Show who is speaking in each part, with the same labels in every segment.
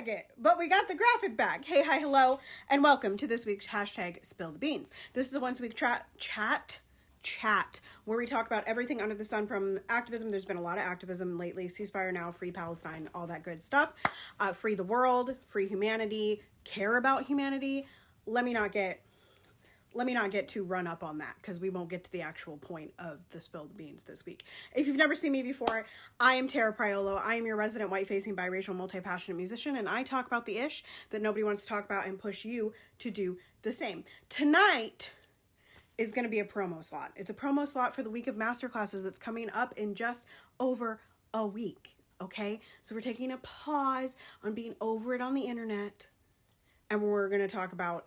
Speaker 1: it, but we got the graphic back. Hey, hi, hello, and welcome to this week's hashtag Spill the Beans. This is a once a week chat where we talk about everything under the sun from activism. There's been a lot of activism lately. Ceasefire now, free Palestine, all that good stuff. Free the world, free humanity, care about humanity. Let me not get too run up on that because we won't get to the actual point of the Spill the Beans this week. If you've never seen me before, I am Tara Priolo. I am your resident white-facing, biracial, multi-passionate musician, and I talk about the ish that nobody wants to talk about and push you to do the same. Tonight is going to be a promo slot. It's a promo slot for the week of masterclasses that's coming up in just over a week, okay? So we're taking a pause on being over it on the internet, and we're going to talk about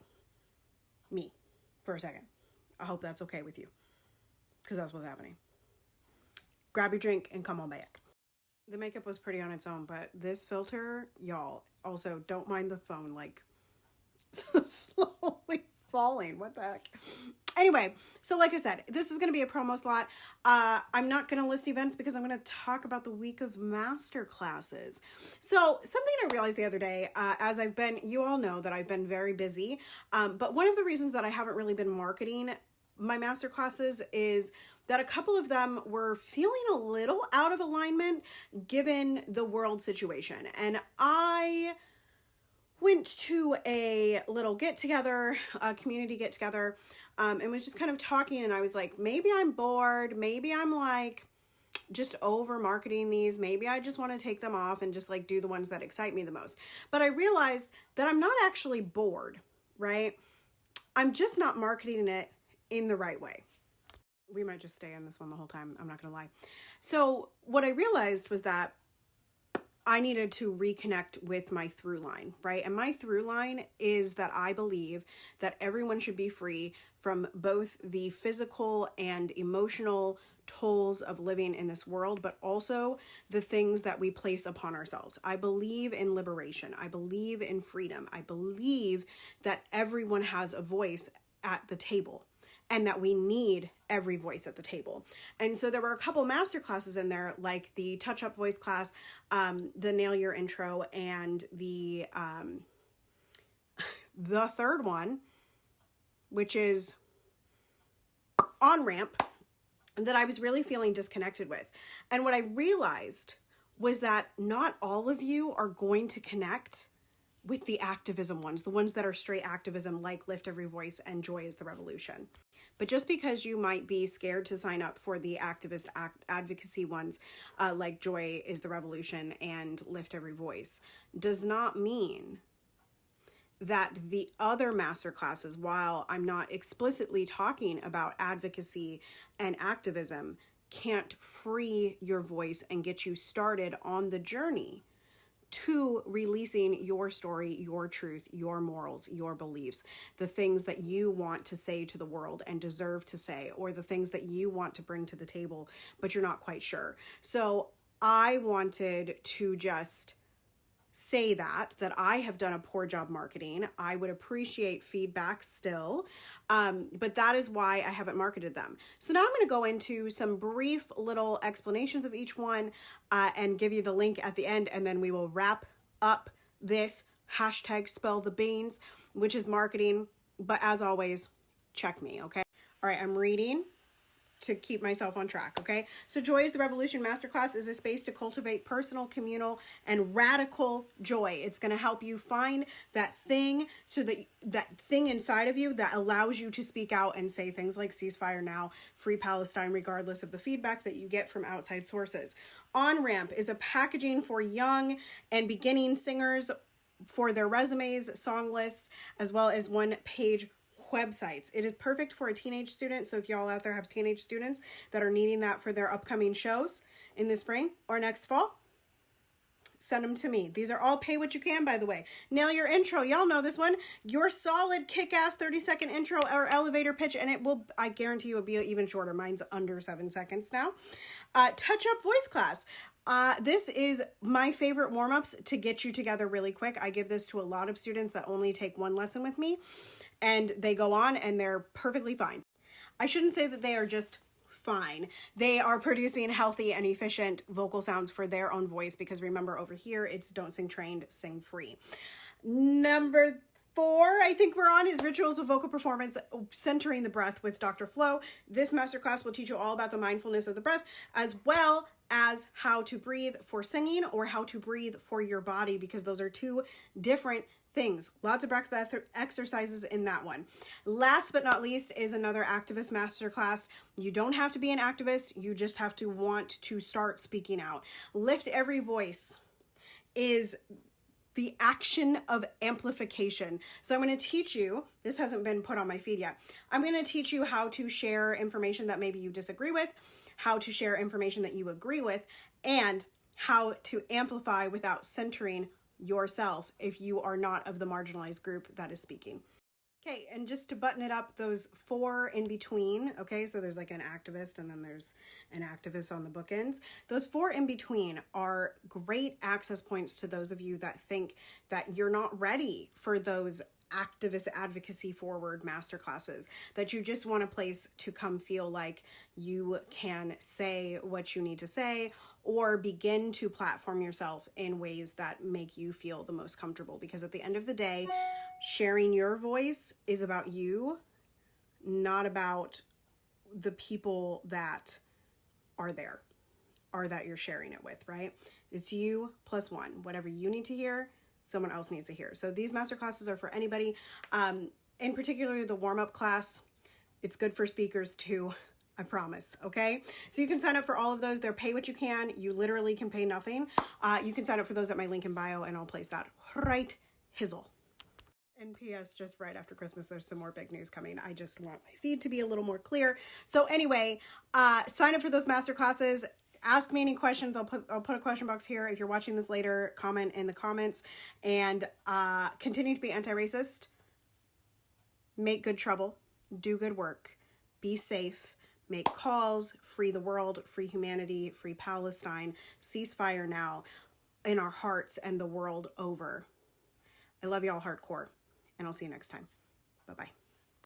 Speaker 1: me for a second. I hope that's okay with you, because that's what's happening. Grab your drink and come on back. The makeup was pretty on its own, but this filter, y'all, also don't mind the phone like slowly falling. What the heck? Anyway, so like I said, this is going to be a promo slot. I'm not going to list events because I'm going to talk about the week of masterclasses. So something I realized the other day, you all know that I've been very busy, but one of the reasons that I haven't really been marketing my masterclasses is that a couple of them were feeling a little out of alignment given the world situation. And I went to a little get-together, a community get-together, and was just kind of talking, and I was like, maybe I'm bored, maybe I'm like just over marketing these, maybe I just want to take them off and just like do the ones that excite me the most. But I realized that I'm not actually bored, right? I'm just not marketing it in the right way. We might just stay on this one the whole time, I'm not gonna lie. So what I realized was that I needed to reconnect with my through line, right? And my through line is that I believe that everyone should be free from both the physical and emotional tolls of living in this world, but also the things that we place upon ourselves. I believe in liberation. I believe in freedom. I believe that everyone has a voice at the table, and that we need every voice at the table. And so there were a couple master classes in there, like the touch-up voice class, the nail your intro, and the third one, which is on ramp, that I was really feeling disconnected with. And what I realized was that not all of you are going to connect with the activism ones, the ones that are straight activism, like Lift Every Voice and Joy is the Revolution. But just because you might be scared to sign up for the activist advocacy ones, like Joy is the Revolution and Lift Every Voice, does not mean that the other masterclasses, while I'm not explicitly talking about advocacy and activism, can't free your voice and get you started on the journey to releasing your story, your truth, your morals, your beliefs, the things that you want to say to the world and deserve to say, or the things that you want to bring to the table, but you're not quite sure. So I wanted to just say that I have done a poor job marketing. I would appreciate feedback still, but that is why I haven't marketed them. So now I'm going to go into some brief little explanations of each one and give you the link at the end, and then we will wrap up this hashtag Spill the Beans, which is marketing. But as always, check me, okay? All right, I'm reading to keep myself on track, okay? So Joy is the Revolution Masterclass is a space to cultivate personal, communal, and radical joy. It's going to help you find that thing, so that thing inside of you that allows you to speak out and say things like ceasefire now, free Palestine, regardless of the feedback that you get from outside sources. On Ramp is a packaging for young and beginning singers for their resumes, song lists, as well as one-page websites. It is perfect for a teenage student. So if y'all out there have teenage students that are needing that for their upcoming shows in the spring or next fall, send them to me. These are all pay what you can, by the way. Nail your intro. Y'all know this one. Your solid kick-ass 30-second intro or elevator pitch, and it will, I guarantee you, will be even shorter. Mine's under 7 seconds now. Touch-up voice class. This is my favorite warm-ups to get you together really quick. I give this to a lot of students that only take one lesson with me, and they go on and they're perfectly fine. I shouldn't say that they are just fine. They are producing healthy and efficient vocal sounds for their own voice, because remember, over here, it's don't sing trained, sing free. Number 4, I think we're on, is Rituals of Vocal Performance, Centering the Breath with Dr. Flo. This masterclass will teach you all about the mindfulness of the breath, as well as how to breathe for singing or how to breathe for your body, because those are 2 different things. Lots of breath exercises in that one. Last but not least is another activist masterclass. You don't have to be an activist. You just have to want to start speaking out. Lift Every Voice is the action of amplification. So I'm going to teach you, this hasn't been put on my feed yet, I'm going to teach you how to share information that maybe you disagree with, how to share information that you agree with, and how to amplify without centering yourself if you are not of the marginalized group that is speaking. Okay, and just to button it up, those 4 in between, okay, so there's like an activist and then there's an activist on the bookends. Those 4 in between are great access points to those of you that think that you're not ready for those activist advocacy forward masterclasses, that you just want a place to come feel like you can say what you need to say or begin to platform yourself in ways that make you feel the most comfortable. Because at the end of the day, sharing your voice is about you, not about the people that are there or that you're sharing it with, right? It's you plus 1. Whatever you need to hear, someone else needs to hear. So these masterclasses are for anybody. In particular, the warm-up class, it's good for speakers too, I promise, okay? So you can sign up for all of those. They're pay what you can. You literally can pay nothing. You can sign up for those at my link in bio, and I'll place that right hizzle. And P.S., just right after Christmas, there's some more big news coming. I just want my feed to be a little more clear. So anyway, sign up for those masterclasses. Ask me any questions. I'll put a question box here. If you're watching this later, comment in the comments. And continue to be anti-racist. Make good trouble. Do good work. Be safe. Make calls. Free the world. Free humanity. Free Palestine. Ceasefire now in our hearts and the world over. I love y'all hardcore. And I'll see you next time. Bye-bye.